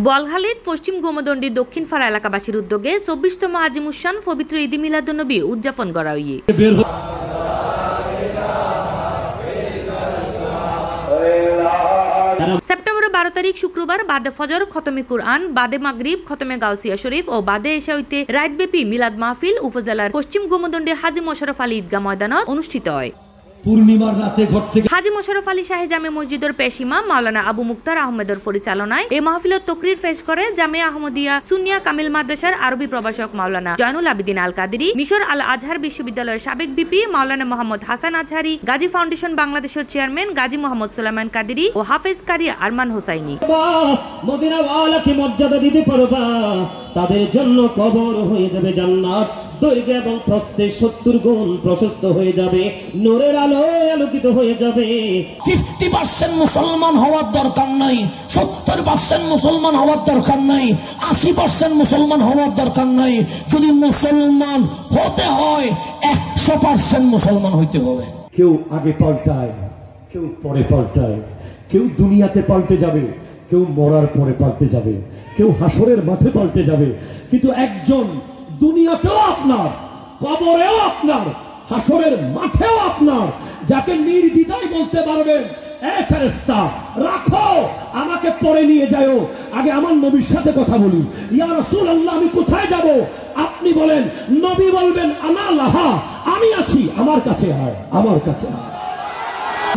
বলখালীত পশ্চিম গোমদণ্ডী দক্ষিণ ফাড়া এলাকাবাসীর উদ্যোগে ২৪তম আজিমুসান পবিত্র ঈদ মিলাদুন্নবী উদযাপন করা হইয়ে সেপ্টেম্বর ১২ তারিখ শুক্রবার বাদে ফজর খতমে কুরআন, বাদে মাগরিব খতমে গাউসিয়া শরীফ ও বাদে এশা হইতে রাতব্যাপী মিলাদ মাহফিল উপজেলার পশ্চিম গোমদণ্ডী হাজী মোশাররফ আলী ঈদগাহ ময়দানত অনুষ্ঠিত হয়। পূর্ণিমার রাতে ঘর থেকে হাজী মোশাররফ আলী শাহী জামে মসজিদের পেশ ইমাম মাওলানা আবু মুক্তার আহমেদের পরিচালনায় এই মাহফিলত তকরির পেশ করে জামিয়া আহমদিয়া সুন্নিয়া কামিল মাদ্রাসার আরবি প্রভাষক মাওলানা জয়নুল আবেদিন আল কাদেরী, মিশর আল আজহার বিশ্ববিদ্যালয়ের সাবেক ভিপি মাওলানা মোহাম্মদ হাসান আজহারি, গাজী ফাউন্ডেশন বাংলাদেশের চেয়ারম্যান গাজী মোহাম্মদ সুলাইমান কাদেরী ও হাফেজ কারি আরমান হোসাইনি। মদিনাওয়ালাকে মর্যাদা দিতে পারবা, তাদের জন্য কবর হয়ে যাবে জান্নাত, দৈর্ঘ্য এবং প্রস্থে ৭০ গুণ প্রশস্ত হয়ে যাবে, নূরের আলোয় আলোকিত হয়ে যাবে। 50% মুসলমান হওয়ার দরকার নাই, 70% মুসলমান হওয়ার দরকার নাই, 80% মুসলমান হওয়ার দরকার নাই। যদি মুসলমান হতে হয় 100% মুসলমান হইতে হবে। কেউ আগে পাল্টায়, কেউ পরে পাল্টায়, কেউ দুনিয়াতে পাল্টে যাবে, কেউ মরার পরে পাল্টে যাবে, কেউ হাসরের মাঠে পাল্টে যাবে, কিন্তু একজন দুনিয়াতেও আপনার, কবরেও আপনার, হাসরের মাঠেও আপনার, যাকে নির্দ্বিধায় বলতে পারবেন এ ফেরেশতা রাখো, আমাকে পরে নিয়ে যাও, আগে আমার নবীর সাথে কথা বলি। ইয়া রাসূলুল্লাহ, আমি কোথায় যাব? আপনি বলেন, নবী বলবেন আনা লাহা, আমি আছি, আমার কাছে আয়, আমার কাছে আয়।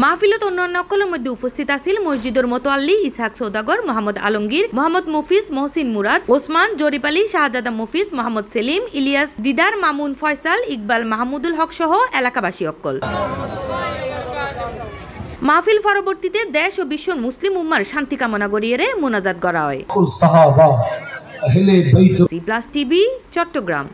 মাহফিলত অন্যান্য অকলের মধ্যে উপস্থিত আছিল মসজিদের মোতোয়াল্লি ইসহাক সৌদাগর, মোহাম্মদ আলমগীর, মোহাম্মদ মুফিজ, মহসিন মুরাদ, ওসমান, জরিপ আলী, শাহজাদা মুফিজ, মোহাম্মদ সেলিম, ইলিয়াস, দিদার, মামুন, ফয়সাল, ইকবাল, মাহমুদুল হক সহ এলাকাবাসী অকল। মাহফিল পরবর্তীতে দেশ ও বিশ্ব মুসলিম উম্মার শান্তি কামনা করিয়ে মোনাজাত করা হয়। +TV চট্টগ্রাম।